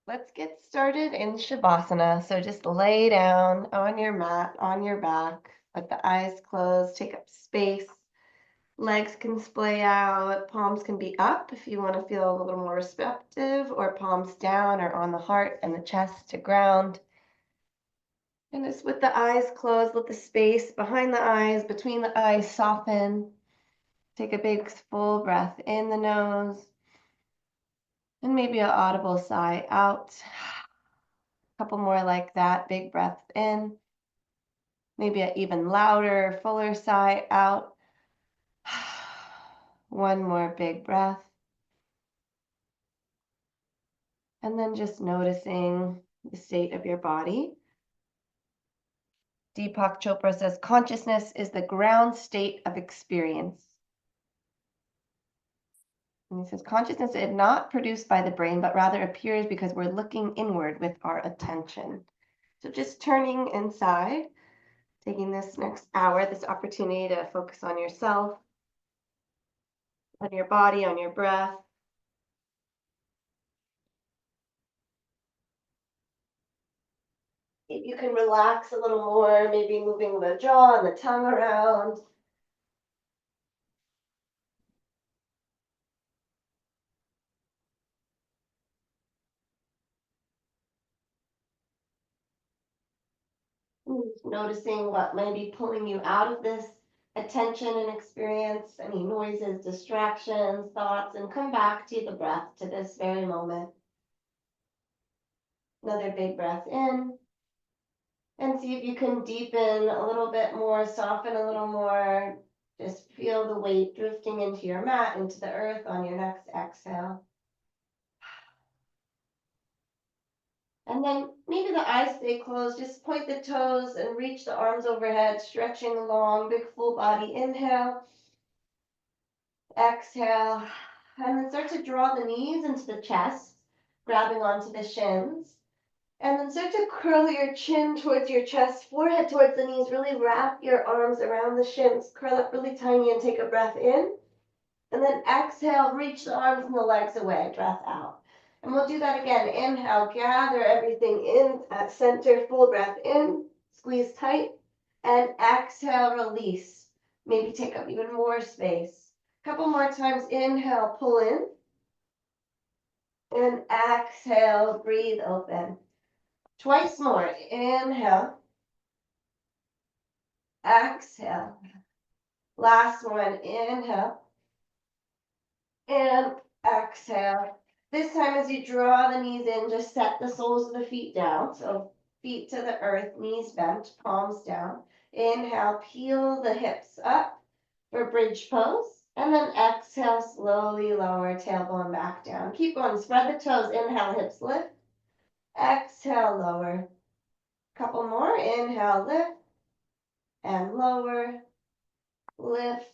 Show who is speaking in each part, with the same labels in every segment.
Speaker 1: Let's get started in Shavasana. So just lay down on your mat, on your back, let the eyes close, take up space. Legs can splay out, palms can be up if you want to feel a little more receptive, or palms down or on the heart and the chest to ground. And just with the eyes closed, let the space behind the eyes, between the eyes soften. Take a big full breath in the nose and maybe an audible sigh out. Couple more like that. Big breath in. Maybe an even louder, fuller sigh out. One more big breath. And then just noticing the state of your body. Deepak Chopra says consciousness is the ground state of experience. And he says consciousness is not produced by the brain, but rather appears because we're looking inward with our attention. So just turning inside, taking this next hour, this opportunity to focus on yourself, on your body, on your breath. If you can relax a little more, maybe moving the jaw and the tongue around. Noticing what might be pulling you out of this attention and experience, any noises, distractions, thoughts, and come back to the breath, to this very moment. Another big breath in. And see if you can deepen a little bit more, soften a little more. Just feel the weight drifting into your mat, into the earth on your next exhale. And then maybe the eyes stay closed. Just point the toes and reach the arms overhead, stretching long, big full body. Inhale, exhale, and then start to draw the knees into the chest, grabbing onto the shins. And then start to curl your chin towards your chest, forehead towards the knees. Really wrap your arms around the shins. Curl up really tiny and take a breath in. And then exhale, reach the arms and the legs away. Breath out. And we'll do that again. Inhale, gather everything in at center. Full breath in, squeeze tight. And exhale, release. Maybe take up even more space. A couple more times. Inhale, pull in. And exhale, breathe open. Twice more. Inhale. Exhale. Last one. Inhale. And exhale. This time as you draw the knees in, just set the soles of the feet down. So feet to the earth, knees bent, palms down. Inhale, peel the hips up for bridge pose. And then exhale, slowly lower tailbone back down. Keep going, spread the toes. Inhale, hips lift. Exhale, lower. Couple more. Inhale, lift and lower, lift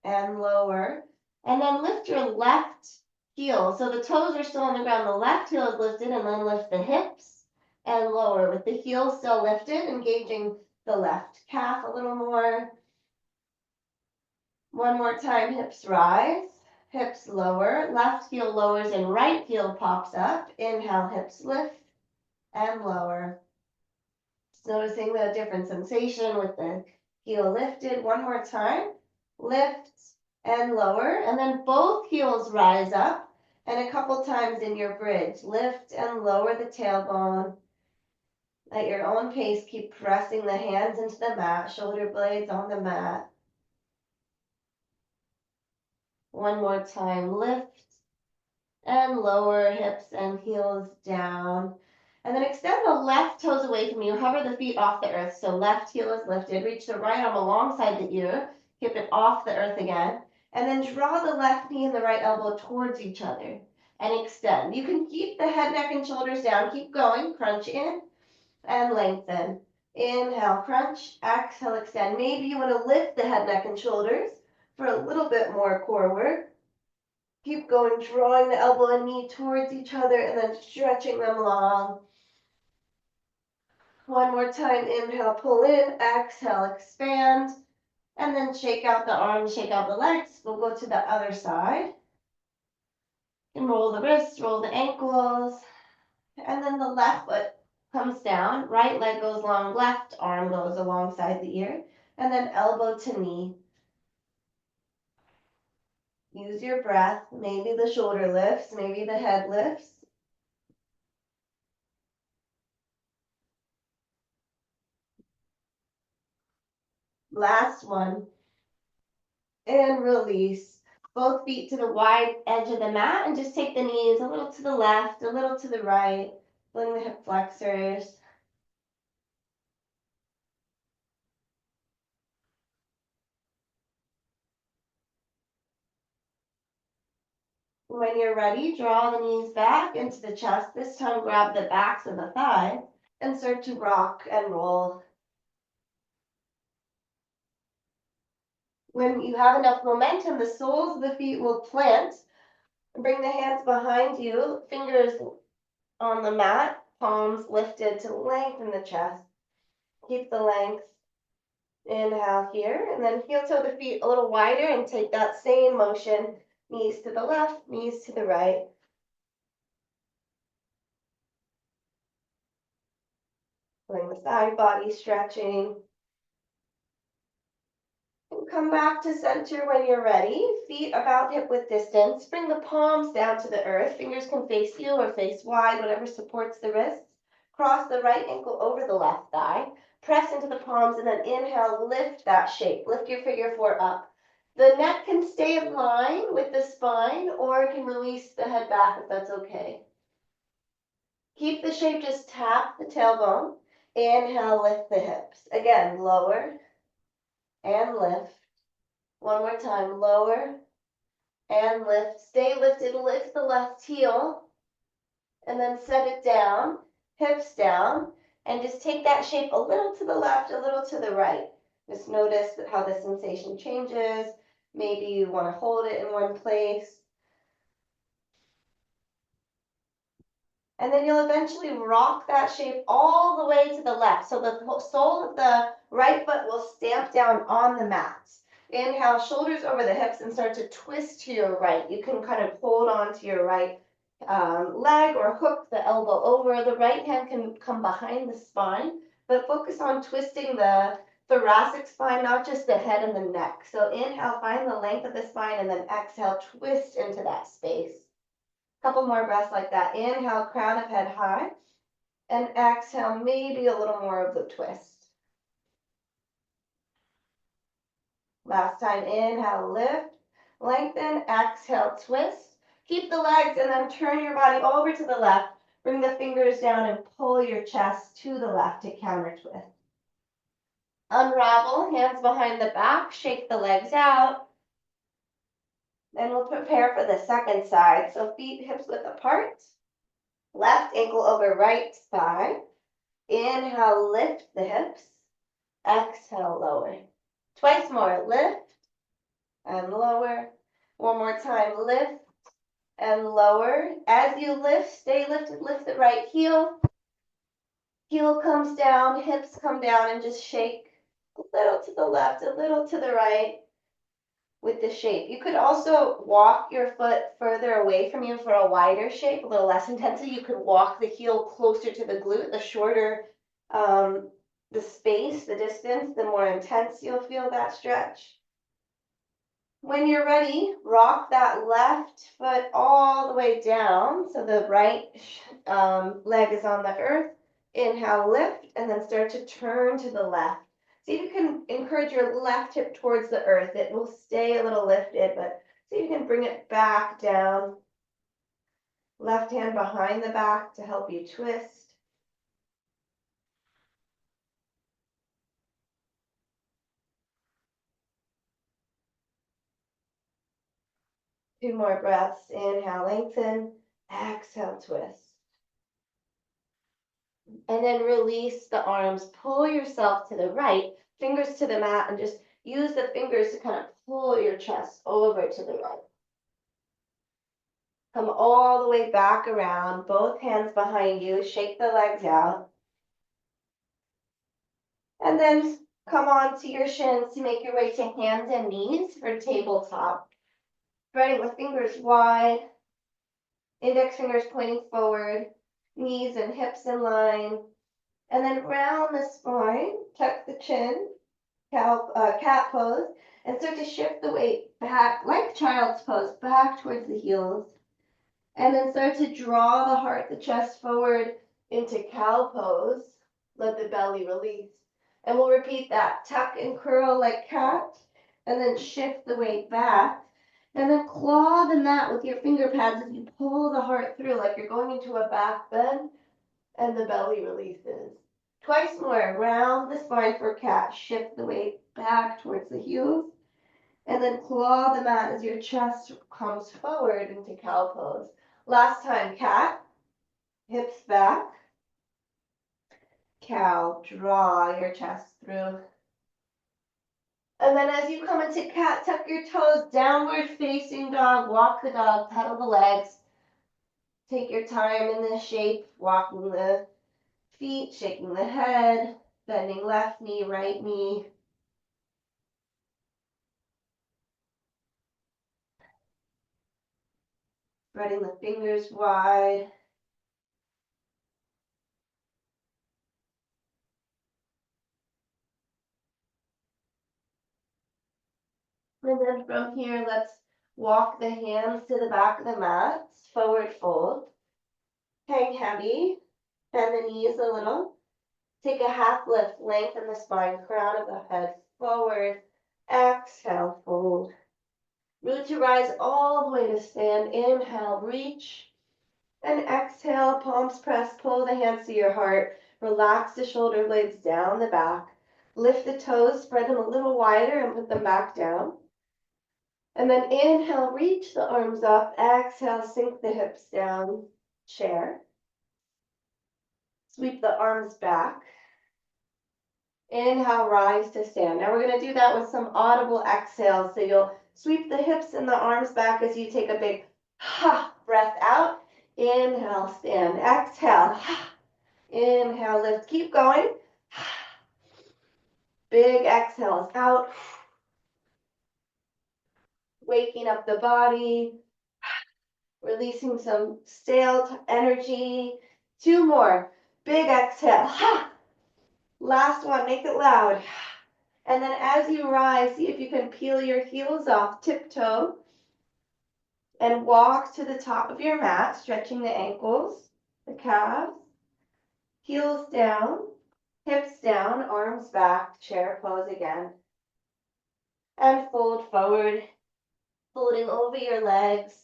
Speaker 1: and lower. And then lift your left heel. So the toes are still on the ground. The left heel is lifted, and then lift the hips and lower with the heel still lifted, engaging the left calf a little more. One more time, hips rise, hips lower, left heel lowers and right heel pops up. Inhale, hips lift and lower. Just noticing the different sensation with the heel lifted. One more time, lift and lower, and then both heels rise up, and a couple times in your bridge, lift and lower the tailbone. At your own pace, keep pressing the hands into the mat, shoulder blades on the mat. One more time, lift and lower, hips and heels down. And then extend the left toes away from you, hover the feet off the earth. So left heel is lifted, reach the right arm alongside the ear, keep it off the earth again. And then draw the left knee and the right elbow towards each other and extend. You can keep the head, neck, and shoulders down. Keep going. Crunch in and lengthen. Inhale, crunch. Exhale, extend. Maybe you want to lift the head, neck, and shoulders for a little bit more core work. Keep going, drawing the elbow and knee towards each other and then stretching them long. One more time. Inhale, pull in. Exhale, expand. And then shake out the arms, shake out the legs. We'll go to the other side. And roll the wrists, roll the ankles. then the left foot comes down, right leg goes long, left arm goes alongside the ear, and then elbow to knee. Use your breath. Maybe the shoulder lifts, maybe the head lifts. Last one. And release. Both feet to the wide edge of the mat, and just take the knees a little to the left, a little to the right. Bring the hip flexors. When you're ready, draw the knees back into the chest. This time grab the backs of the thighs and start to rock and roll. When you have enough momentum, the soles of the feet will plant. Bring the hands behind you, fingers on the mat, palms lifted to lengthen the chest. Keep the length. Inhale here, and then heel toe the feet a little wider and take that same motion. Knees to the left, knees to the right. Feeling the side body stretching. And come back to center when you're ready. Feet about hip width distance. Bring the palms down to the earth. Fingers can face you or face wide, whatever supports the wrists. Cross the right ankle over the left thigh. Press into the palms and then inhale, lift that shape. Lift your figure four up. The neck can stay in line with the spine or it can release the head back if that's okay. Keep the shape, just tap the tailbone. Inhale, lift the hips. Again, lower and lift. One more time, lower and lift. Stay lifted, lift the left heel and then set it down, hips down, and just take that shape a little to the left, a little to the right. Just notice how the sensation changes. Maybe you want to hold it in one place. And then you'll eventually rock that shape all the way to the left. So the sole of the right foot will stamp down on the mat. Inhale, shoulders over the hips and start to twist to your right. You can kind of hold on to your right leg or hook the elbow over. The right hand can come behind the spine, but focus on twisting the thoracic spine, not just the head and the neck. So inhale, find the length of the spine, and then exhale, twist into that space. Couple more breaths like that. Inhale, crown of head high, and exhale, maybe a little more of the twist. Last time, inhale, lift, lengthen, exhale, twist. Keep the legs and then turn your body over to the left. Bring the fingers down and pull your chest to the left to counter twist. Unravel, hands behind the back, shake the legs out. Then we'll prepare for the second side. So feet hips width apart. Left ankle over right thigh. Inhale, lift the hips. Exhale, lower. Twice more, lift and lower. One more time, lift and lower. As you lift, stay lifted, lift the right heel. Heel comes down, hips come down, and just shake a little to the left, a little to the right with the shape. You could also walk your foot further away from you for a wider shape, a little less intensity. You could walk the heel closer to the glute. The shorter the space, the distance, the more intense you'll feel that stretch. When you're ready, rock that left foot all the way down so the right leg is on the earth. Inhale, lift, and then start to turn to the left. See if you can encourage your left hip towards the earth. It will stay a little lifted, but see if you can bring it back down. Left hand behind the back to help you twist. Two more breaths. Inhale, lengthen. Exhale, twist. And then release the arms. Pull yourself to the right. Fingers to the mat, and just use the fingers to kind of pull your chest over to the right. Come all the way back around. Both hands behind you. Shake the legs out. And then come onto your shins to make your way to hands and knees for tabletop. Spreading with fingers wide. Index fingers pointing forward. knees and hips in line. And then round the spine, tuck the chin, cat pose, and start to shift the weight back, like child's pose, back towards the heels. And then start to draw the heart, the chest forward into cow pose. Let the belly release. And we'll repeat that. Tuck and curl like cat, and then shift the weight back. And then claw the mat with your finger pads as you pull the heart through like you're going into a back bend, and the belly releases. Twice more. Round the spine for cat. Shift the weight back towards the heels. And then claw the mat as your chest comes forward into cow pose. Last time, cat, hips back, cow, draw your chest through. And then as you come into cat, tuck your toes, downward facing dog, walk the dog, pedal the legs. Take your time in this shape, walking the feet, shaking the head, bending left knee, right knee. Spreading the fingers wide. And then from here, let's walk the hands to the back of the mat, forward fold. Hang heavy, bend the knees a little. Take a half lift, lengthen the spine, crown of the head forward. Exhale, fold. Root to rise all the way to stand. Inhale, reach. And exhale, palms press, pull the hands to your heart. Relax the shoulder blades down the back. Lift the toes, spread them a little wider and put them back down. And then inhale, reach the arms up. Exhale, sink the hips down. Chair. Sweep the arms back. Inhale, rise to stand. Now we're going to do that with some audible exhales. So you'll sweep the hips and the arms back as you take a big breath out. Inhale, stand. Exhale. Inhale, lift. Keep going. Big exhales out. Waking up the body. Releasing some stale energy. 2 more. Big exhale. Last one. Make it loud. And then as you rise, see if you can peel your heels off, tiptoe, and walk to the top of your mat, stretching the ankles, the calves, heels down, hips down, arms back, chair pose again. And fold forward, folding over your legs,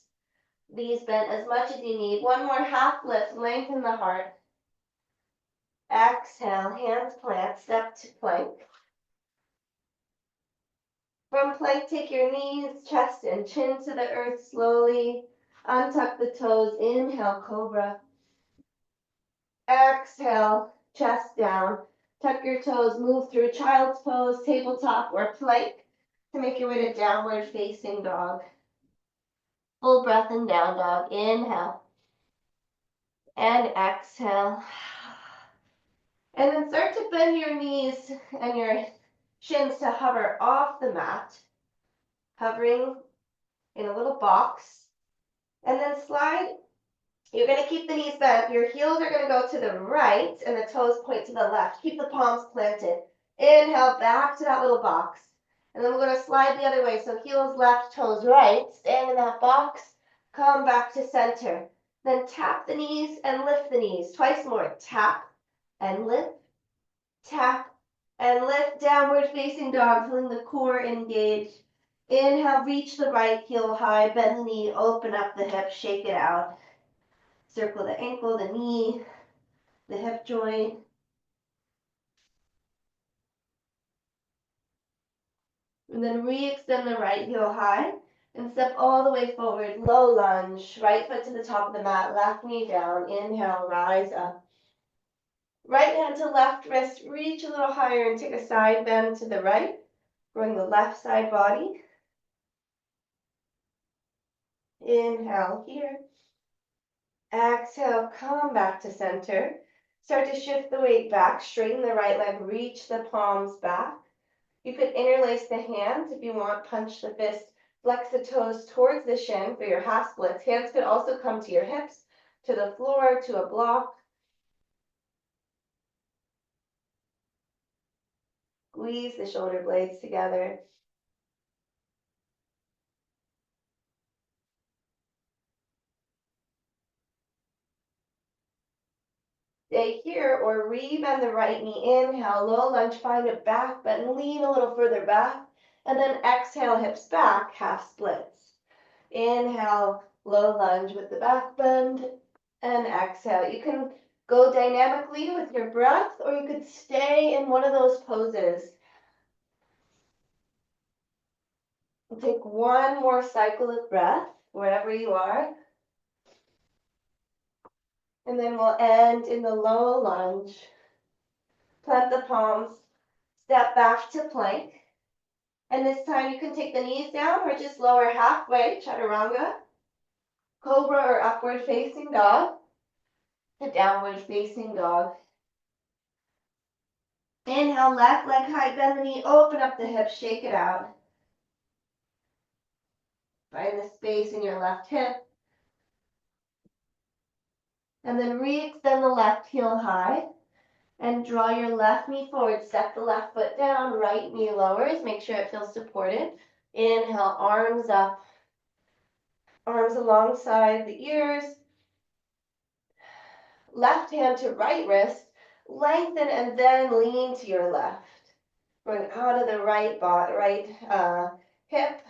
Speaker 1: knees bent as much as you need. One more half lift, lengthen the heart. Exhale, hands plant, step to plank. From plank, take your knees, chest, and chin to the earth slowly. Untuck the toes. Inhale, cobra. Exhale, chest down. Tuck your toes. Move through child's pose, tabletop, or plank to make your way to downward facing dog. Full breath in down dog. Inhale. And exhale. And then start to bend your knees and your shins to hover off the mat. Hovering in a little box. And then slide. You're going to keep the knees bent. Your heels are going to go to the right and the toes point to the left. Keep the palms planted. Inhale, back to that little box. And then we're going to slide the other way. So heels left, toes right. Stand in that box. Come back to center. Then tap the knees and lift the knees. Twice more. Tap and lift. Tap and lift. Downward facing dog, feeling the core engaged. Inhale, reach the right heel high. Bend the knee, open up the hip, shake it out. Circle the ankle, the knee, the hip joint. And then re-extend the right heel high and step all the way forward. Low lunge, right foot to the top of the mat, left knee down. Inhale, rise up. Right hand to left wrist, reach a little higher and take a side bend to the right. Bring the left side body. Inhale here. Exhale, come back to center. Start to shift the weight back, straighten the right leg, reach the palms back. You could interlace the hands if you want, punch the fist, flex the toes towards the shin for your half splits. Hands could also come to your hips, to the floor, to a block. squeeze the shoulder blades together. Stay here or rebend the right knee. Inhale, low lunge, find a back bend, lean a little further back, and then exhale, hips back, half splits. Inhale, low lunge with the back bend, and exhale. You can go dynamically with your breath, or you could stay in one of those poses. We'll take one more cycle of breath, wherever you are. And then we'll end in the low lunge. Plant the palms, step back to plank. And this time you can take the knees down or just lower halfway, chaturanga, cobra or upward facing dog, to downward facing dog. Inhale, left leg high, bend the knee, open up the hips, shake it out. Find the space in your left hip. And then re-extend the left heel high and draw your left knee forward. Step the left foot down, right knee lowers. Make sure it feels supported. Inhale, arms up, arms alongside the ears. Left hand to right wrist. Lengthen and then lean to your left. Going out of the right hip.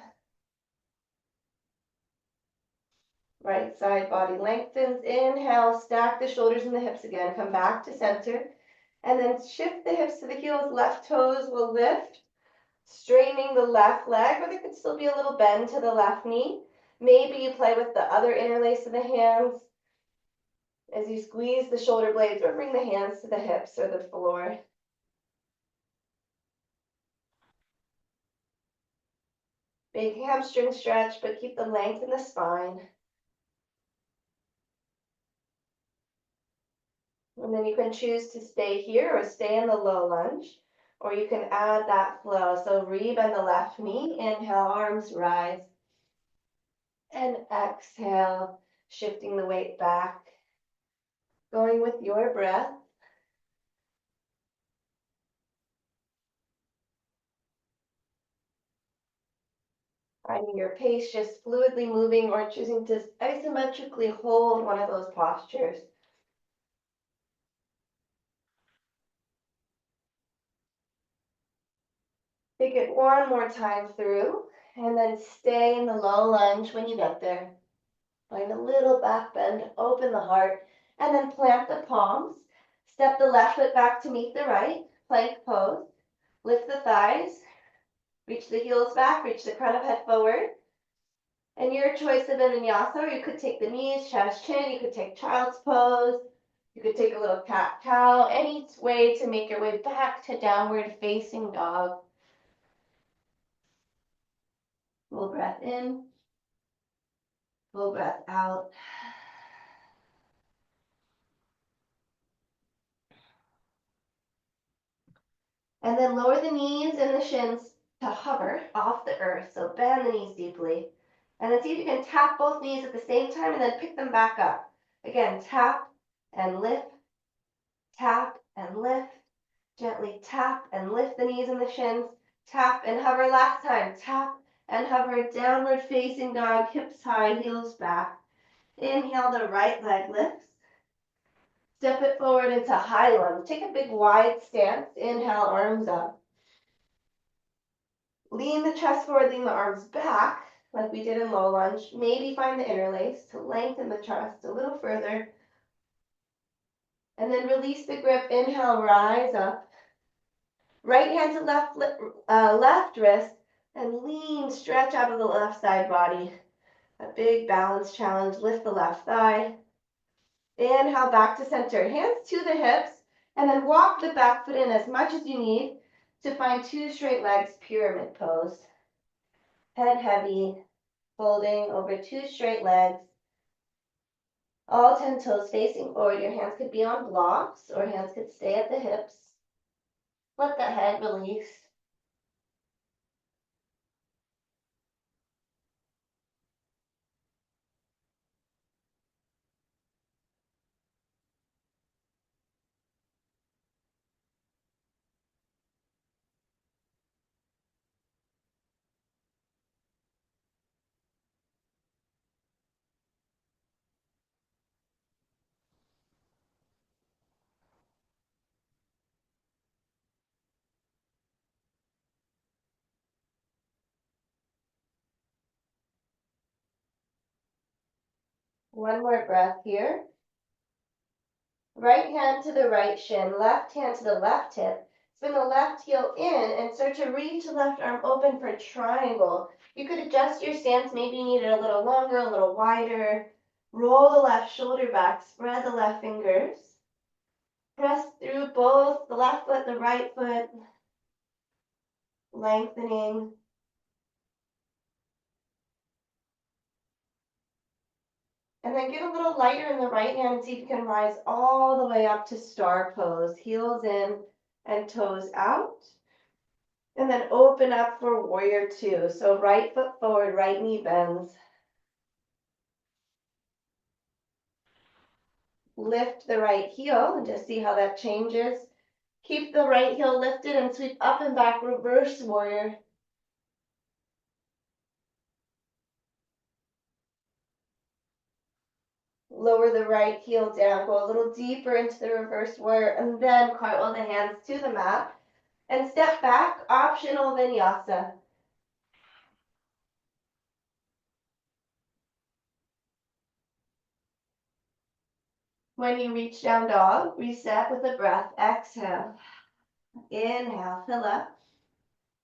Speaker 1: Right side body lengthens. Inhale, stack the shoulders and the hips again. Come back to center. And then shift the hips to the heels. Left toes will lift. Straightening the left leg, or there could still be a little bend to the left knee. Maybe you play with the other interlace of the hands as you squeeze the shoulder blades, or bring the hands to the hips or the floor. Big hamstring stretch, but keep the length in the spine. And then you can choose to stay here or stay in the low lunge, or you can add that flow. So rebend the left knee, inhale, arms rise. And exhale, shifting the weight back. Going with your breath. Finding your pace, just fluidly moving or choosing to isometrically hold one of those postures. Take it one more time through, and then stay in the low lunge when you get there. Find a little back bend, open the heart, and then plant the palms. Step the left foot back to meet the right, plank pose. Lift the thighs, reach the heels back, reach the crown of head forward. And your choice of a vinyasa, or you could take the knees, chest, chin, you could take child's pose, you could take a little cat-cow, any way to make your way back to downward facing dog. Full breath in, full breath out. And then lower the knees and the shins to hover off the earth. So bend the knees deeply. And then see if you can tap both knees at the same time and then pick them back up. Again, tap and lift, tap and lift. Gently tap and lift the knees and the shins. Tap and hover last time. Tap and hover, downward facing dog, hips high, heels back. Inhale, the right leg lifts. Step it forward into high lunge. Take a big wide stance. Inhale, arms up. Lean the chest forward, lean the arms back, like we did in low lunge. Maybe find the interlace to lengthen the chest a little further. And then release the grip. Inhale, rise up. Right hand to left wrist, and lean, stretch out of the left side body. A big balance challenge. Lift the left thigh. Inhale, back to center. Hands to the hips, and then walk the back foot in as much as you need to find two straight legs, pyramid pose. Head heavy, folding over two straight legs. All 10 toes facing forward. Your hands could be on blocks, or hands could stay at the hips. Let the head release. One more breath here. Right hand to the right shin, left hand to the left hip. Spin the left heel in and start to reach the left arm open for triangle. You could adjust your stance. Maybe you need it a little longer, a little wider. Roll the left shoulder back, spread the left fingers. Press through both the left foot, the right foot, lengthening. And then get a little lighter in the right hand and see if you can rise all the way up to star pose. Heels in and toes out. And then open up for warrior two. So right foot forward, right knee bends. Lift the right heel and just see how that changes. Keep the right heel lifted and sweep up and back, reverse warrior. Lower the right heel down, go a little deeper into the reverse warrior, and then cartwheel the hands to the mat. And step back, optional vinyasa. When you reach down dog, reset with a breath. Exhale. Inhale, fill up.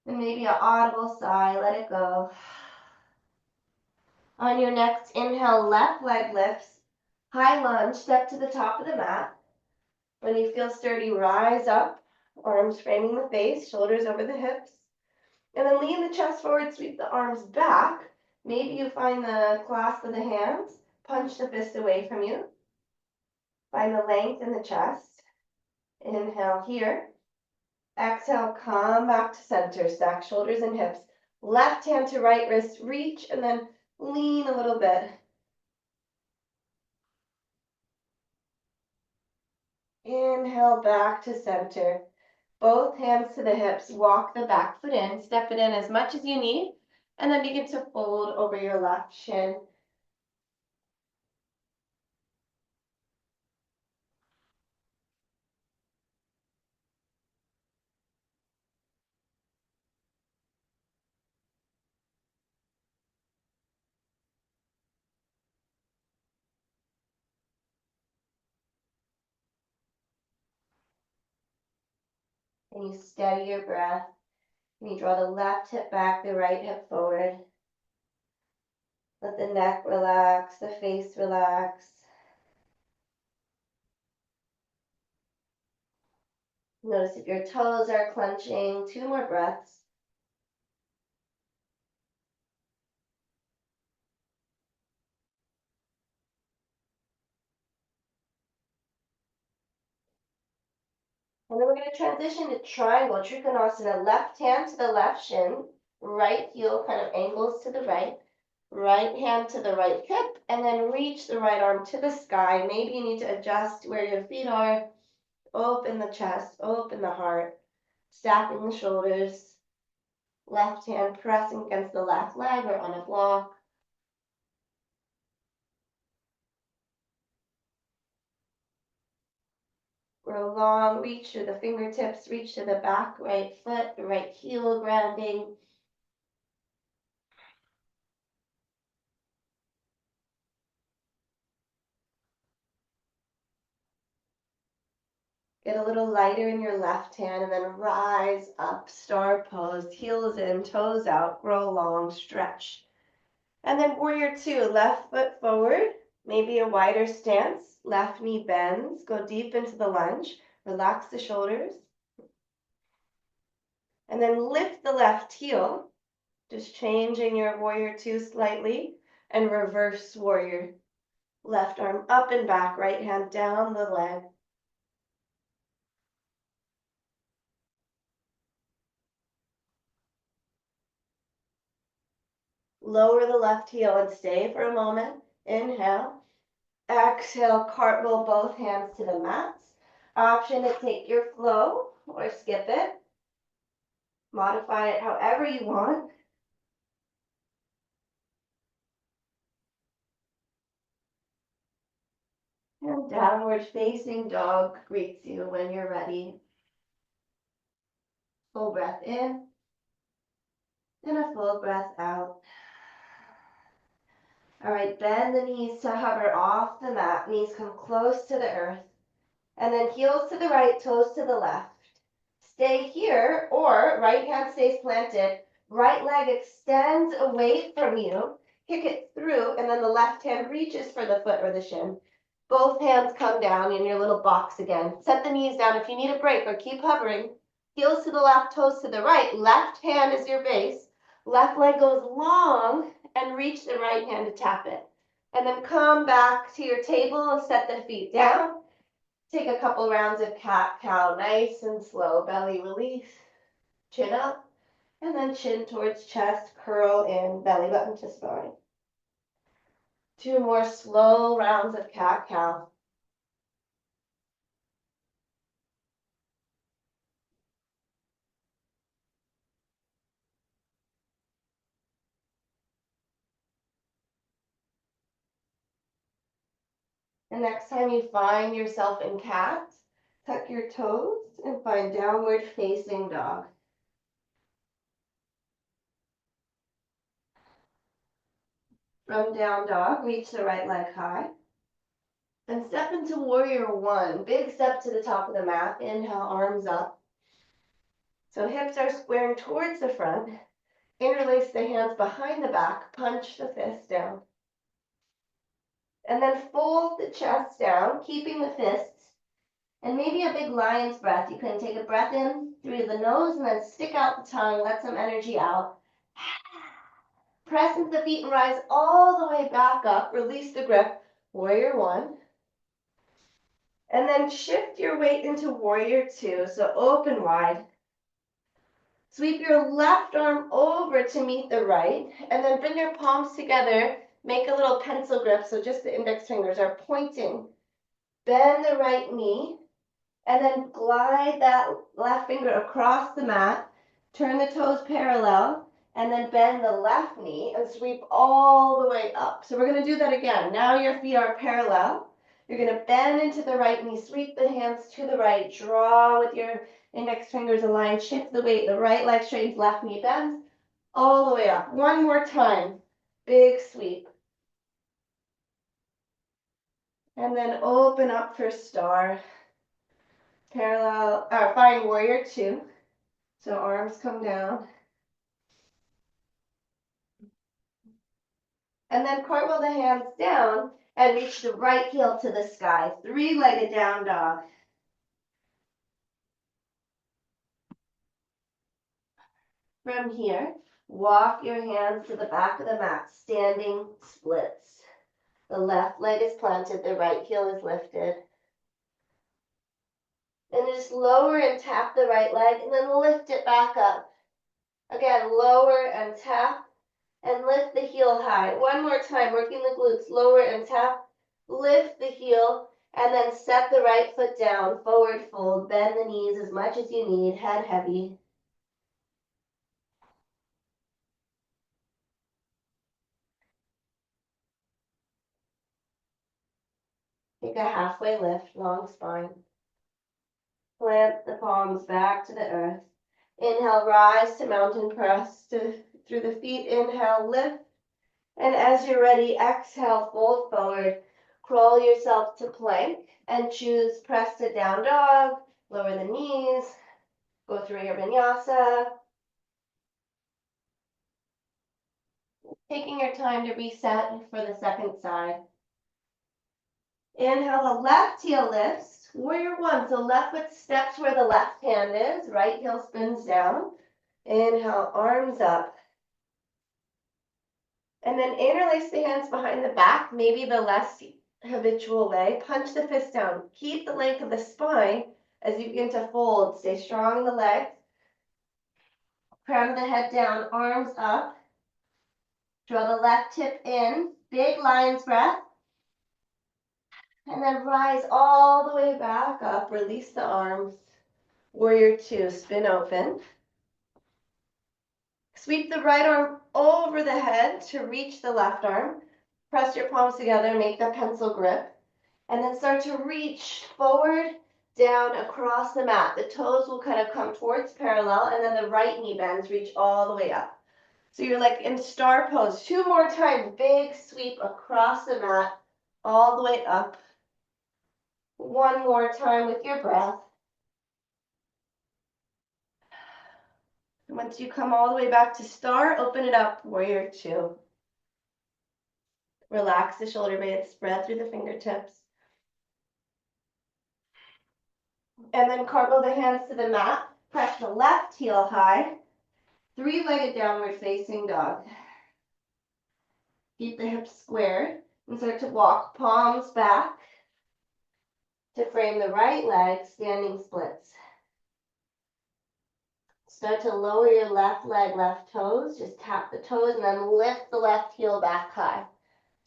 Speaker 1: And maybe an audible sigh, let it go. On your next inhale, left leg lifts. High lunge, step to the top of the mat. When you feel sturdy, rise up. Arms framing the face, shoulders over the hips. And then lean the chest forward, sweep the arms back. Maybe you find the clasp of the hands. Punch the fist away from you. Find the length in the chest. Inhale here. Exhale, come back to center. Stack shoulders and hips. Left hand to right wrist, reach, and then lean a little bit. Inhale, back to center. Both hands to the hips. Walk the back foot in. Step it in as much as you need. And then begin to fold over your left shin. And you steady your breath. And you draw the left hip back, the right hip forward. Let the neck relax, the face relax. Notice if your toes are clenching. 2 more breaths. And then we're going to transition to triangle, Trikonasana. Left hand to the left shin, right heel kind of angles to the right hand to the right hip, and then reach the right arm to the sky. Maybe you need to adjust where your feet are. Open the chest, open the heart, stacking the shoulders. Left hand pressing against the left leg or on a block. Grow long, reach to the fingertips, reach to the back, right foot, the right heel grounding. Get a little lighter in your left hand and then rise up, star pose, heels in, toes out, grow long, stretch. And then warrior two, left foot forward, maybe a wider stance, left knee bends, go deep into the lunge, relax the shoulders. And then lift the left heel, just changing your warrior two slightly, and reverse warrior. Left arm up and back, right hand down the leg. Lower the left heel and stay for a moment. Inhale. Exhale, cartwheel both hands to the mats. Option to take your flow or skip it. Modify it however you want. And downward facing dog greets you when you're ready. Full breath in and a full breath out. All right, bend the knees to hover off the mat. Knees come close to the earth. And then heels to the right, toes to the left. Stay here, or right hand stays planted. Right leg extends away from you. Kick it through, and then the left hand reaches for the foot or the shin. Both hands come down in your little box again. Set the knees down if you need a break, or keep hovering. Heels to the left, toes to the right. Left hand is your base. Left leg goes long, and reach the right hand to tap it. And then come back to your table and set the feet down. Take a couple rounds of cat-cow, nice and slow. Belly release, chin up, and then chin towards chest, curl in, belly button to spine. 2 more slow rounds of cat-cow. And next time you find yourself in cat, tuck your toes and find downward facing dog. From down dog, reach the right leg high. And step into warrior one. Big step to the top of the mat. Inhale, arms up. So hips are squaring towards the front. Interlace the hands behind the back. Punch the fist down. And then fold the chest down, keeping the fists. And maybe a big lion's breath. You can take a breath in through the nose and then stick out the tongue. Let some energy out. Press into the feet and rise all the way back up. Release the grip. Warrior one. And then shift your weight into warrior two. So open wide. Sweep your left arm over to meet the right. And then bring your palms together. Make a little pencil grip. So just the index fingers are pointing. Bend the right knee. And then glide that left finger across the mat. Turn the toes parallel. And then bend the left knee and sweep all the way up. So we're going to do that again. Now your feet are parallel. You're going to bend into the right knee, sweep the hands to the right, draw with your index fingers aligned, shift the weight, the right leg straightens, left knee bends, all the way up. One more time, big sweep. And then open up for star. Parallel, find warrior two. So arms come down. And then cartwheel the hands down and reach the right heel to the sky. 3-legged down dog. From here, walk your hands to the back of the mat, standing splits. The left leg is planted, the right heel is lifted. And just lower and tap the right leg and then lift it back up. Again, lower and tap and lift the heel high. One more time, working the glutes, lower and tap, lift the heel, and then set the right foot down, forward fold, bend the knees as much as you need, head heavy. Take a halfway lift, long spine. Plant the palms back to the earth. Inhale, rise to mountain press through the feet. Inhale, lift. And as you're ready, exhale, fold forward. Crawl yourself to plank and choose press to down dog. Lower the knees. Go through your vinyasa. Taking your time to reset for the second side. Inhale, the left heel lifts. Warrior one, so left foot steps where the left hand is. Right heel spins down. Inhale, arms up. And then interlace the hands behind the back, maybe the less habitual way. Punch the fist down. Keep the length of the spine as you begin to fold. Stay strong in the legs. Crown of the head down, arms up. Draw the left hip in. Big lion's breath. And then rise all the way back up. Release the arms. Warrior two, spin open. Sweep the right arm over the head to reach the left arm. Press your palms together, make the pencil grip. And then start to reach forward, down, across the mat. The toes will kind of come towards parallel, and then the right knee bends, reach all the way up. So you're like in star pose. 2 more times, big sweep across the mat, all the way up. 1 more time with your breath. Once you come all the way back to star, open it up, warrior 2. Relax the shoulder blades, spread through the fingertips. And then cartwheel the hands to the mat. Press the left heel high. 3-legged downward facing dog. Keep the hips squared and start to walk palms back to frame the right leg, standing splits. Start to lower your left leg, left toes. Just tap the toes and then lift the left heel back high.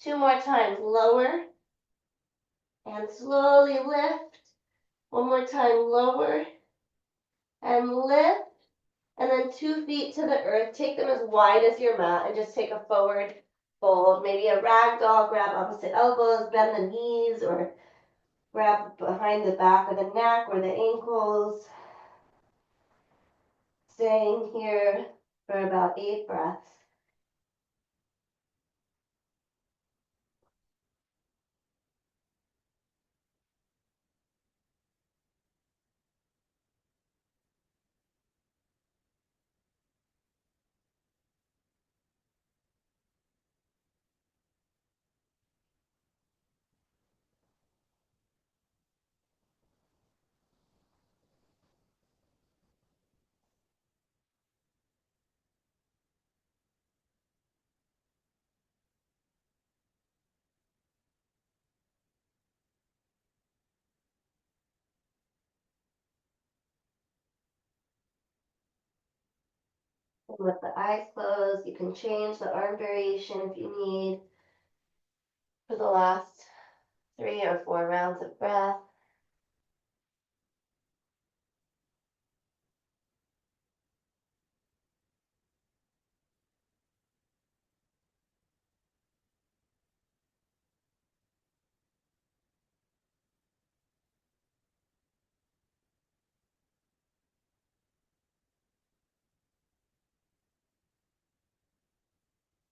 Speaker 1: 2 more times, lower and slowly lift. 1 more time, lower and lift. And then 2 feet to the earth. Take them as wide as your mat and just take a forward fold. Maybe a ragdoll, grab opposite elbows, bend the knees, or grab behind the back of the neck or the ankles. Staying here for about 8 breaths. And with the eyes closed, you can change the arm variation if you need for the last 3 or 4 rounds of breath.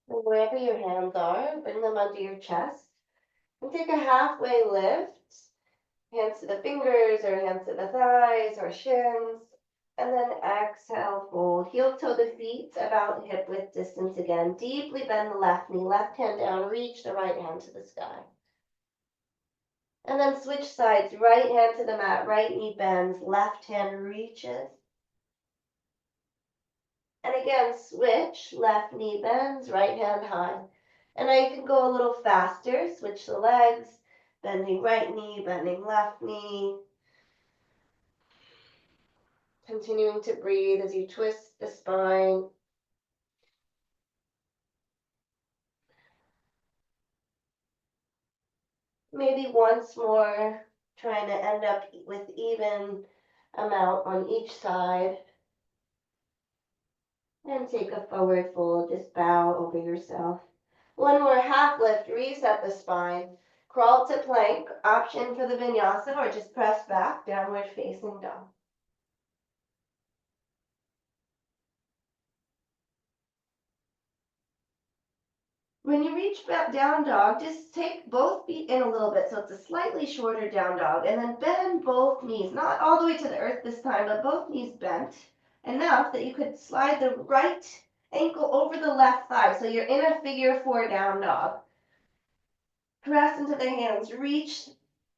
Speaker 1: And wherever your hands are, bring them under your chest. And take a halfway lift. Hands to the fingers or hands to the thighs or shins. And then exhale, fold. Heel toe the feet about hip width distance again. Deeply bend the left knee, left hand down, reach the right hand to the sky. And then switch sides, right hand to the mat, right knee bends, left hand reaches. And again, switch, left knee bends, right hand high. And now you can go a little faster, switch the legs, bending right knee, bending left knee. Continuing to breathe as you twist the spine. Maybe once more, trying to end up with even amount on each side. And take a forward fold, just bow over yourself. 1 more half lift, reset the spine. Crawl to plank, option for the vinyasa, or just press back, downward facing dog. When you reach back down dog, just take both feet in a little bit, so it's a slightly shorter down dog, and then bend both knees, not all the way to the earth this time, but both knees bent enough that you could slide the right ankle over the left thigh, so you're in a figure 4 down dog. Press into the hands, reach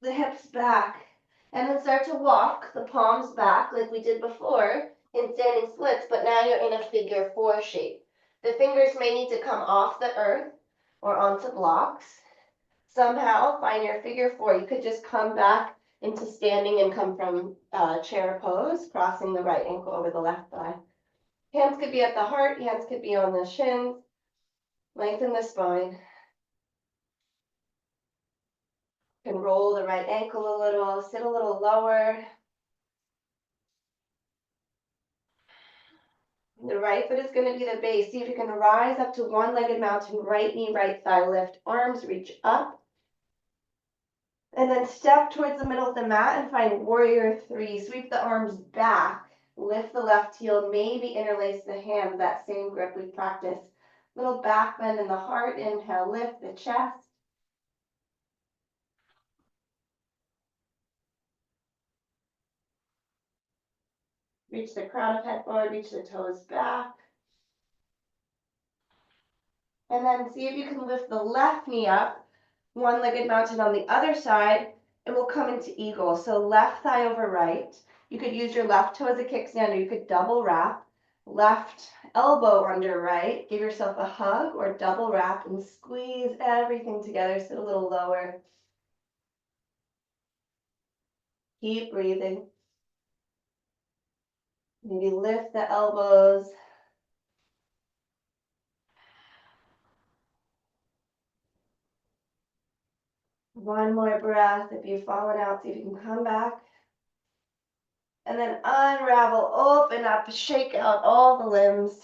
Speaker 1: the hips back, and then start to walk the palms back like we did before in standing splits, but now you're in a figure 4 shape. The fingers may need to come off the earth or onto blocks. Somehow find your figure 4. You could just come back into standing and come from chair pose, crossing the right ankle over the left thigh. Hands could be at the heart, hands could be on the shins. Lengthen the spine. You can roll the right ankle a little, sit a little lower. The right foot is going to be the base. See if you can rise up to one-legged mountain, right knee, right thigh lift, arms reach up. And then step towards the middle of the mat and find warrior 3. Sweep the arms back, lift the left heel, maybe interlace the hands, that same grip we practiced Little back bend in the heart. Inhale, lift the chest. Reach the crown of head forward, reach the toes back. And then see if you can lift the left knee up, one-legged mountain on the other side, and we'll come into eagle. So left thigh over right. You could use your left toe as a kickstand, or you could double wrap. Left elbow under right. Give yourself a hug or double wrap and squeeze everything together. Sit a little lower. Keep breathing. Maybe lift the elbows. One more breath. If you've fallen out, see if you can come back. And then unravel, open up, shake out all the limbs.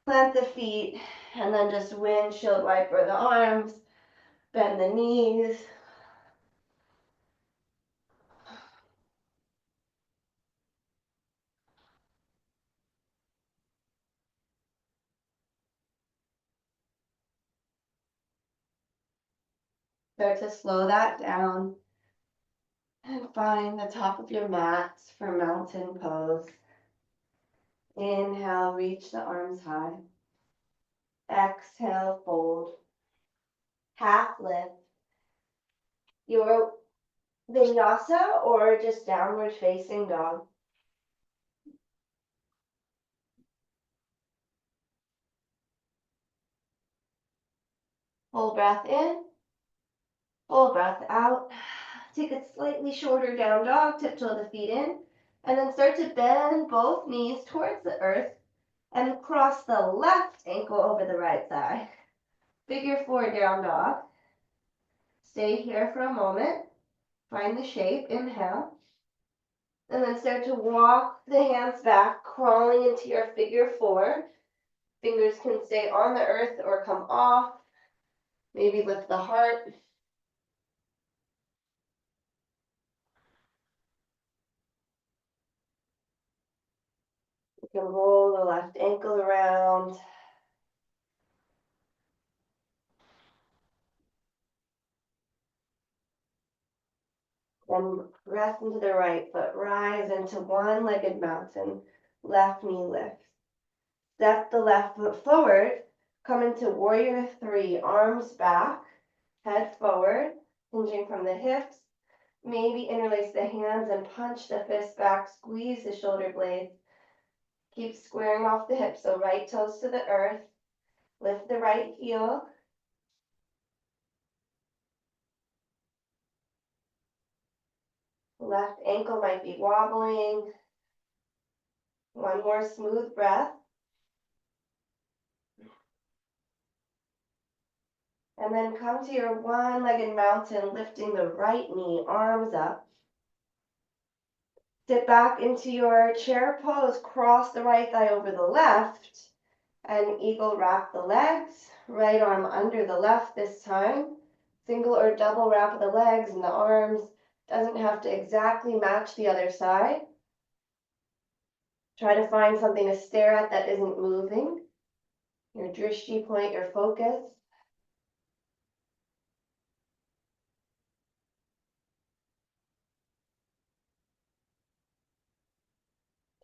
Speaker 1: Plant the feet, and then just windshield wiper the arms. Bend the knees. Start to slow that down. And find the top of your mat for mountain pose. Inhale, reach the arms high. Exhale, fold. Half lift. Your Vinyasa or just downward facing dog. Full breath in. Full breath out. Take a slightly shorter down dog, tiptoe the feet in, and then start to bend both knees towards the earth and cross the left ankle over the right thigh. Figure 4 down dog. Stay here for a moment. Find the shape. Inhale. And then start to walk the hands back, crawling into your figure 4. Fingers can stay on the earth or come off. Maybe lift the heart. You can roll the left ankle around. Then press into the right foot, rise into one-legged mountain, left knee lifts. Step the left foot forward, come into warrior 3, arms back, head forward, hinging from the hips. Maybe interlace the hands and punch the fists back, squeeze the shoulder blades. Keep squaring off the hips, so right toes to the earth. Lift the right heel. Left ankle might be wobbling. One more smooth breath. And then come to your one-legged mountain, lifting the right knee, arms up. Sit back into your chair pose, cross the right thigh over the left, and eagle wrap the legs. Right arm under the left this time. Single or double wrap the legs and the arms. Doesn't have to exactly match the other side. Try to find something to stare at that isn't moving. Your drishti point, your focus.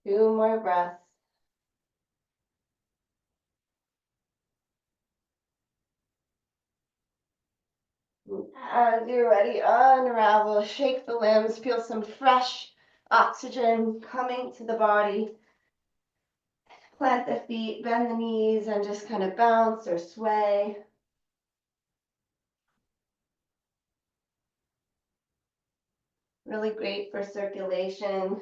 Speaker 1: Two more breaths. As you're ready, unravel, shake the limbs, feel some fresh oxygen coming to the body. Plant the feet, bend the knees, and just kind of bounce or sway. Really great for circulation.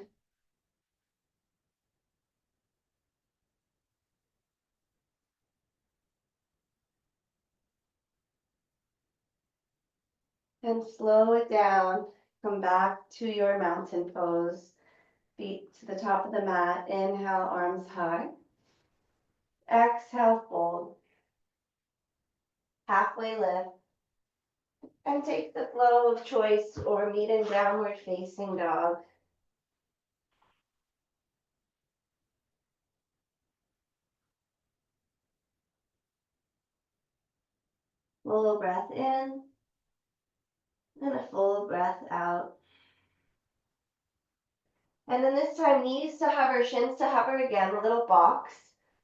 Speaker 1: And slow it down. Come back to your mountain pose. Feet to the top of the mat. Inhale, arms high. Exhale, fold. Halfway lift. And take the flow of choice or meet in downward facing dog. Full breath in and a full breath out. And then this time, knees to hover, shins to hover again, a little box.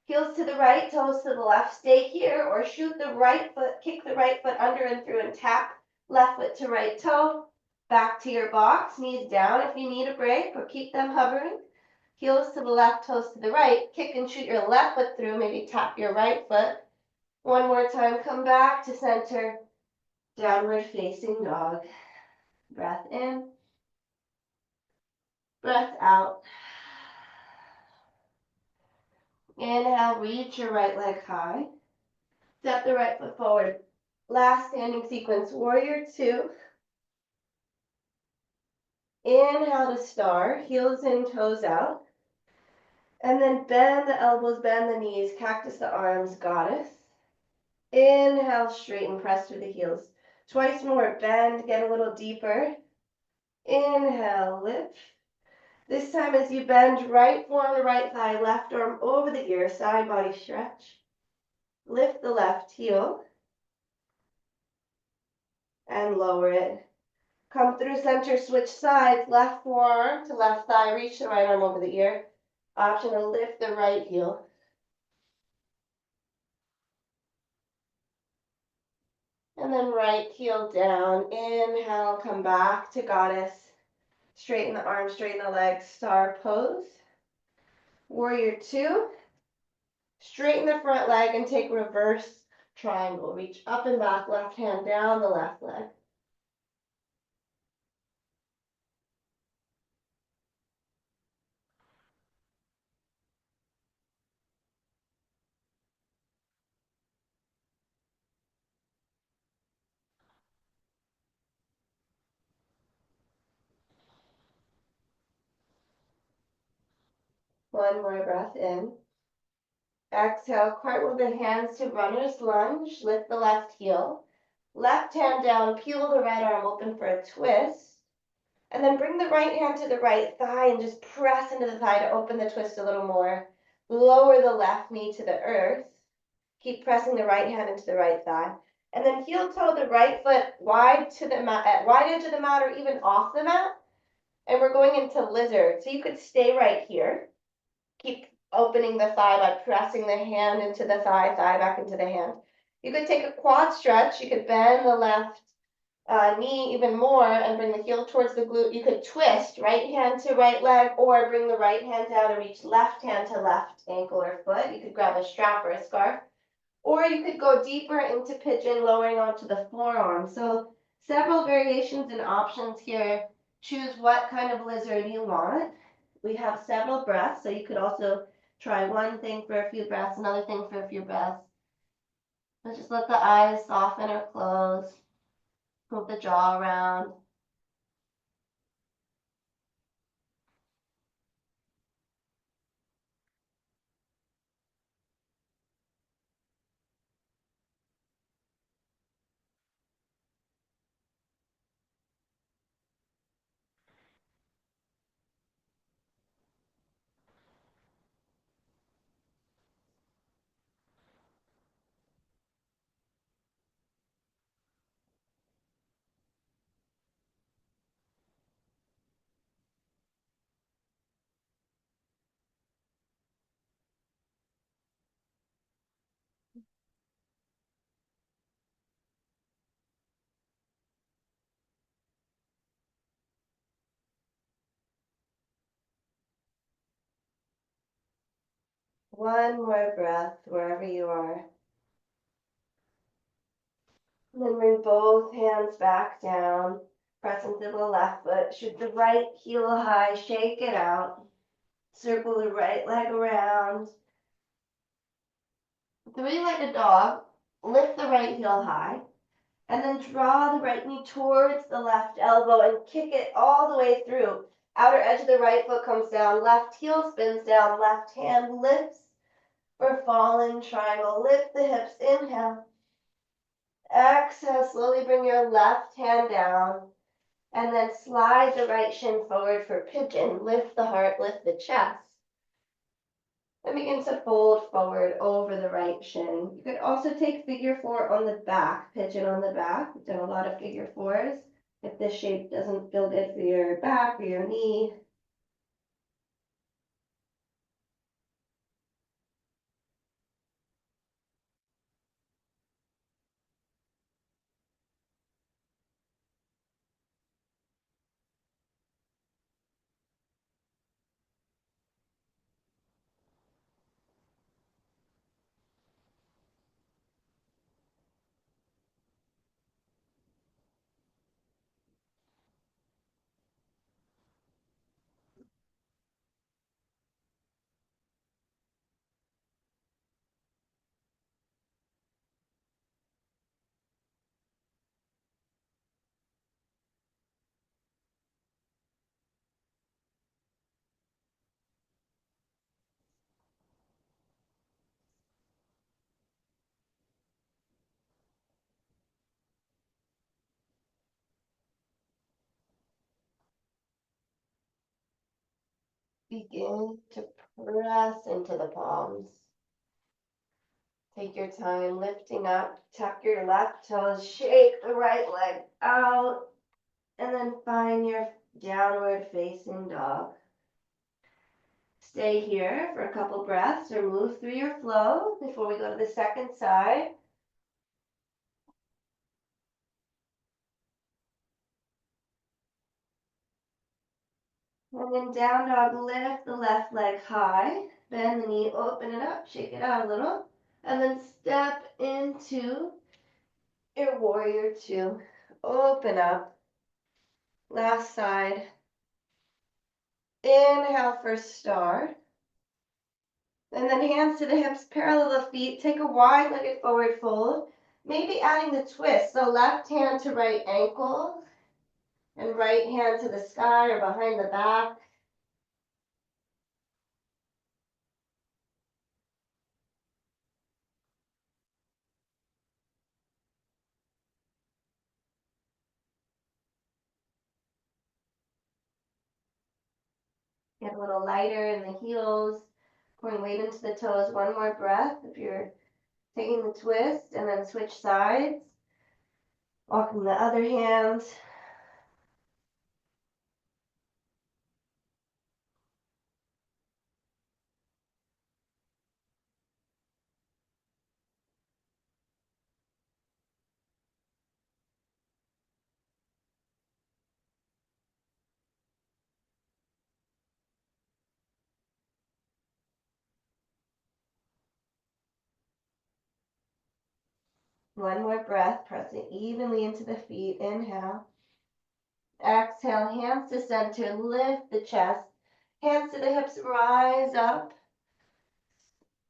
Speaker 1: Heels to the right, toes to the left. Stay here or shoot the right foot, kick the right foot under and through and tap left foot to right toe. Back to your box, knees down if you need a break or keep them hovering. Heels to the left, toes to the right. Kick and shoot your left foot through, maybe tap your right foot. One more time, come back to center, downward facing dog. Breath in, breath out. Inhale, reach your right leg high. Step the right foot forward. Last standing sequence, warrior two. Inhale to star, heels in, toes out. And then bend the elbows, bend the knees, cactus the arms, goddess. Inhale, straighten, press through the heels. Twice more, bend, get a little deeper. Inhale, lift. This time as you bend, right forearm to right thigh, left arm over the ear, side body stretch. Lift the left heel and lower it. Come through center, switch sides, left forearm to left thigh, reach the right arm over the ear. Option to lift the right heel. And then right heel down. Inhale, come back to goddess. Straighten the arms, straighten the legs, star pose. Warrior two. Straighten the front leg and take reverse triangle. Reach up and back, left hand down the left leg. One more breath in. Exhale, cartwheel the hands to runner's lunge. Lift the left heel. Left hand down, peel the right arm open for a twist. And then bring the right hand to the right thigh and just press into the thigh to open the twist a little more. Lower the left knee to the earth. Keep pressing the right hand into the right thigh. And then heel toe the right foot wide to the mat, at wide edge of the mat or even off the mat. And we're going into lizard. So you could stay right here. Keep opening the thigh by pressing the hand into the thigh, thigh back into the hand. You could take a quad stretch. You could bend the left knee even more and bring the heel towards the glute. You could twist right hand to right leg or bring the right hand down and reach left hand to left ankle or foot. You could grab a strap or a scarf. Or you could go deeper into pigeon, lowering onto the forearm. So several variations and options here. Choose what kind of lizard you want. We have several breaths, so you could also try one thing for a few breaths, another thing for a few breaths. So just let the eyes soften or close. Move the jaw around. One more breath wherever you are. And then bring both hands back down. Press into the left foot. Shoot the right heel high. Shake it out. Circle the right leg around. Three-legged dog. Lift the right heel high. And then draw the right knee towards the left elbow and kick it all the way through. Outer edge of the right foot comes down. Left heel spins down. Left hand lifts for fallen triangle. Lift the hips. Inhale. Exhale. Slowly bring your left hand down. And then slide the right shin forward for pigeon. Lift the heart. Lift the chest. And begin to fold forward over the right shin. You could also take figure four on the back, pigeon on the back. We've done a lot of figure fours. If this shape doesn't feel good for your back or your knee, begin to press into the palms. Take your time lifting up, tuck your left toes, shake the right leg out, and then find your downward facing dog. Stay here for a couple breaths or move through your flow before we go to the second side. And in down dog, lift the left leg high, bend the knee, open it up, shake it out a little, and then step into your warrior two. Open up. Last side. Inhale for star. And then hands to the hips, parallel the feet. Take a wide-legged forward fold. Maybe adding the twist. So left hand to right ankle and right hand to the sky or behind the back. Get a little lighter in the heels. Pouring weight into the toes. One more breath if you're taking the twist, and then switch sides. Walking the other hand. One more breath, pressing evenly into the feet. Inhale. Exhale, hands to center, lift the chest. Hands to the hips, rise up.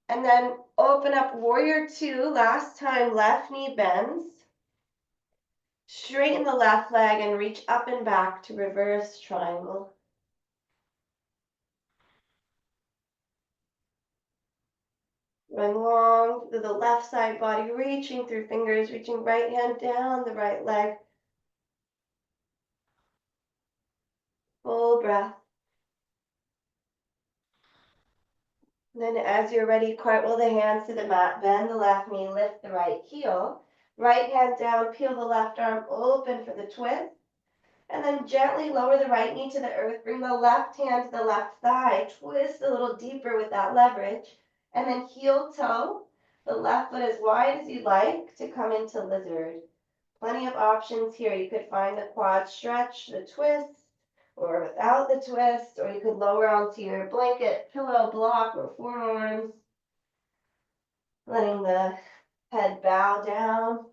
Speaker 1: And then open up warrior two. Last time, left knee bends. Straighten the left leg and reach up and back to reverse triangle. Run long through the left side body, reaching through fingers, reaching right hand down the right leg. Full breath. And then as you're ready, cartwheel the hands to the mat, bend the left knee, lift the right heel. Right hand down, peel the left arm open for the twist. And then gently lower the right knee to the earth, bring the left hand to the left thigh, twist a little deeper with that leverage. And then heel toe, the left foot as wide as you'd like to come into lizard. Plenty of options here. You could find the quad stretch, the twist, or without the twist, or you could lower onto your blanket, pillow, block, or forearms. Letting the head bow down.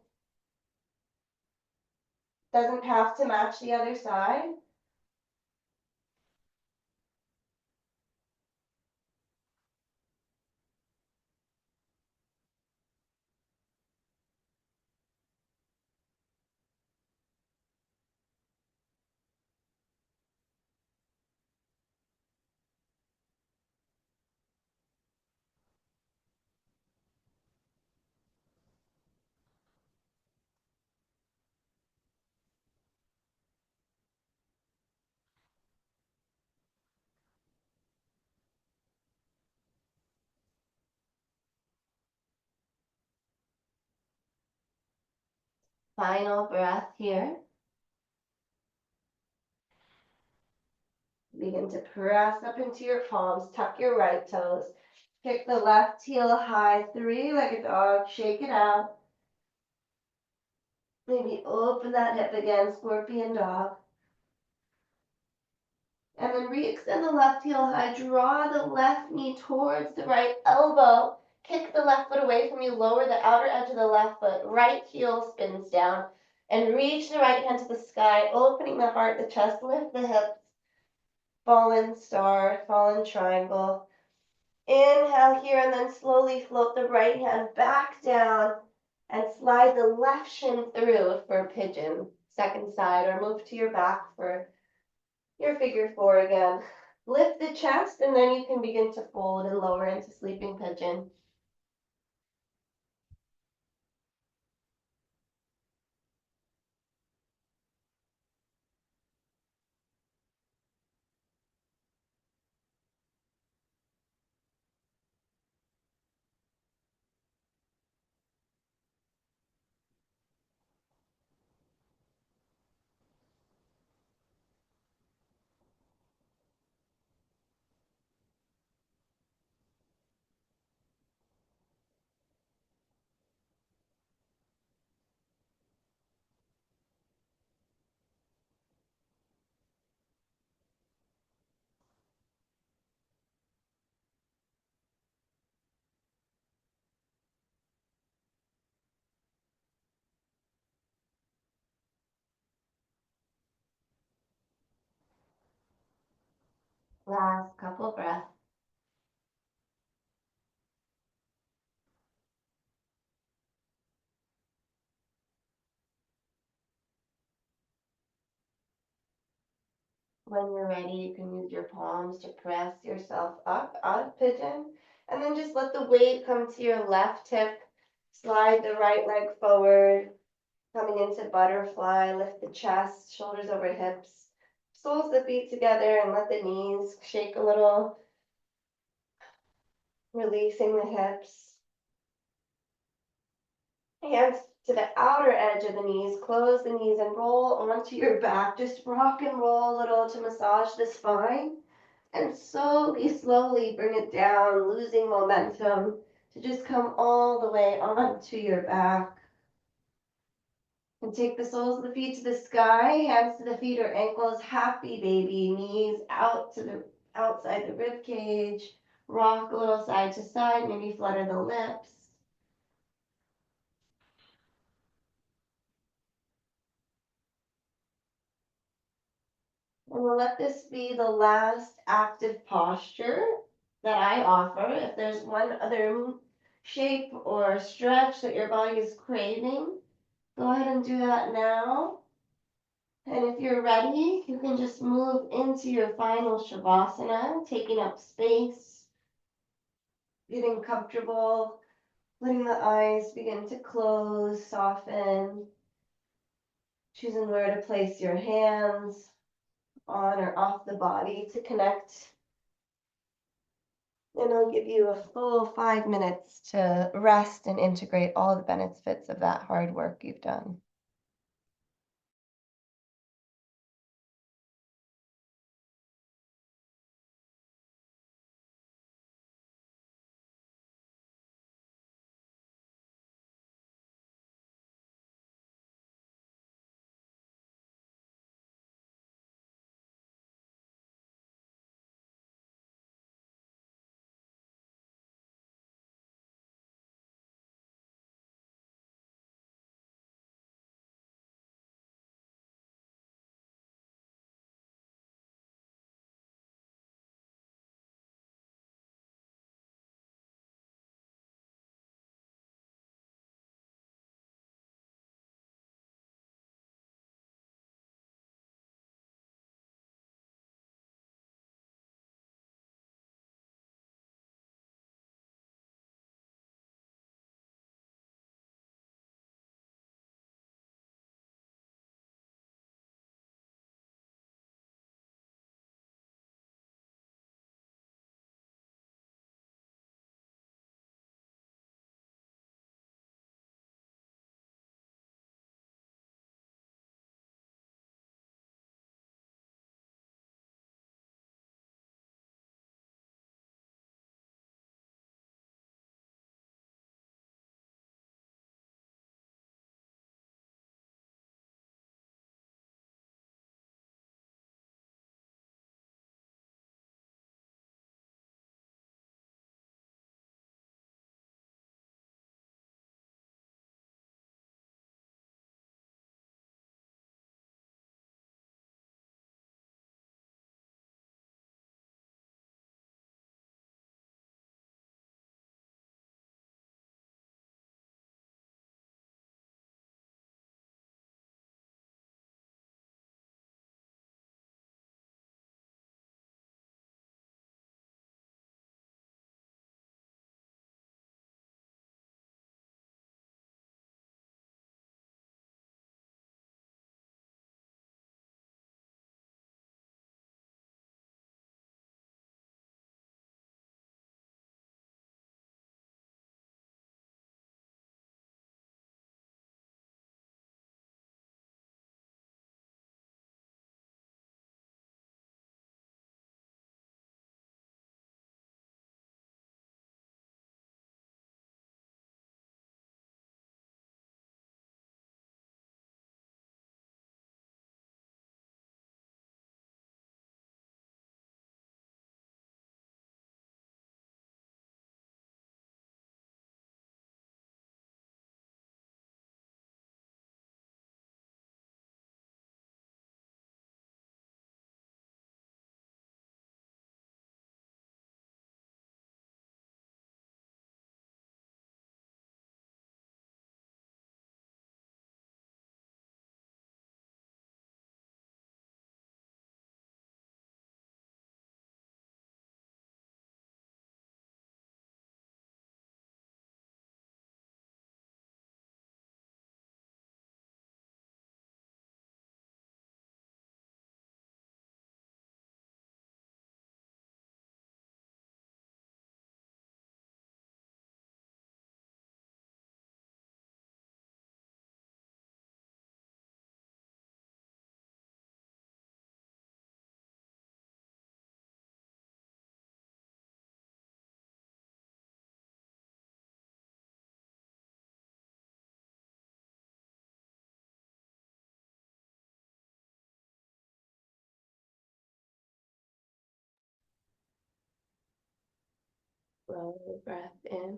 Speaker 1: Doesn't have to match the other side. Final breath here. Begin to press up into your palms, tuck your right toes. Kick the left heel high, three-legged dog, shake it out. Maybe open that hip again, scorpion dog. And then re-extend the left heel high, draw the left knee towards the right elbow. Kick the left foot away from you, lower the outer edge of the left foot, right heel spins down. And reach the right hand to the sky, opening the heart, the chest, lift the hips. Fallen star, fallen triangle. Inhale here and then slowly float the right hand back down and slide the left shin through for pigeon, second side, or move to your back for your figure four again. Lift the chest and then you can begin to fold and lower into sleeping pigeon. Last couple breaths. When you're ready, you can use your palms to press yourself up out of pigeon. And then just let the weight come to your left hip. Slide the right leg forward. Coming into butterfly, lift the chest, shoulders over hips. Soles of the feet together and let the knees shake a little. Releasing the hips. Hands to the outer edge of the knees, close the knees and roll onto your back. Just rock and roll a little to massage the spine. And slowly bring it down, losing momentum to just come all the way onto your back. And take the soles of the feet to the sky, hands to the feet or ankles, happy baby, knees out to the outside the rib cage. Rock a little side to side, maybe flutter the lips. And we'll let this be the last active posture that I offer. If there's one other shape or stretch that your body is craving, go ahead and do that now. And if you're ready, you can just move into your final Shavasana, taking up space, getting comfortable, letting the eyes begin to close, soften, choosing where to place your hands on or off the body to connect. And I'll give you a full 5 minutes to rest and integrate all the benefits of that hard work you've done. Slow breath in.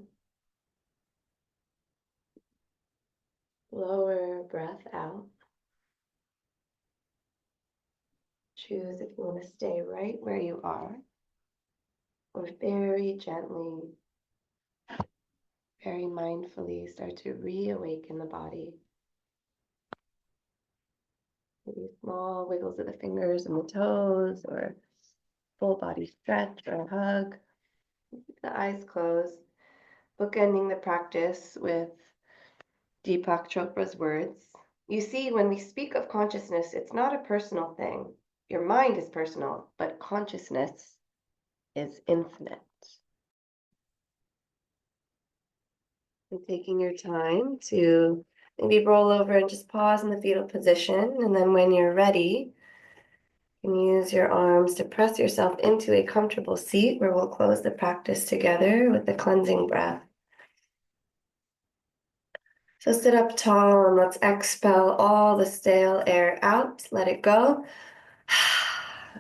Speaker 1: Lower breath out. Choose if you want to stay right where you are, or very gently, very mindfully start to reawaken the body. Maybe small wiggles of the fingers and the toes, or full body stretch or a hug. Keep the eyes closed, bookending the practice with Deepak Chopra's words. You see, when we speak of consciousness, it's not a personal thing. Your mind is personal, but consciousness is infinite. And taking your time to maybe roll over and just pause in the fetal position. And then when you're ready, you can use your arms to press yourself into a comfortable seat where we'll close the practice together with the cleansing breath. So sit up tall and let's expel all the stale air out. Let it go.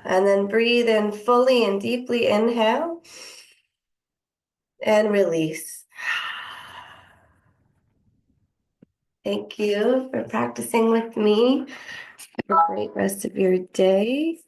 Speaker 1: And then breathe in fully and deeply. Inhale and release. Thank you for practicing with me. Have a great rest of your day.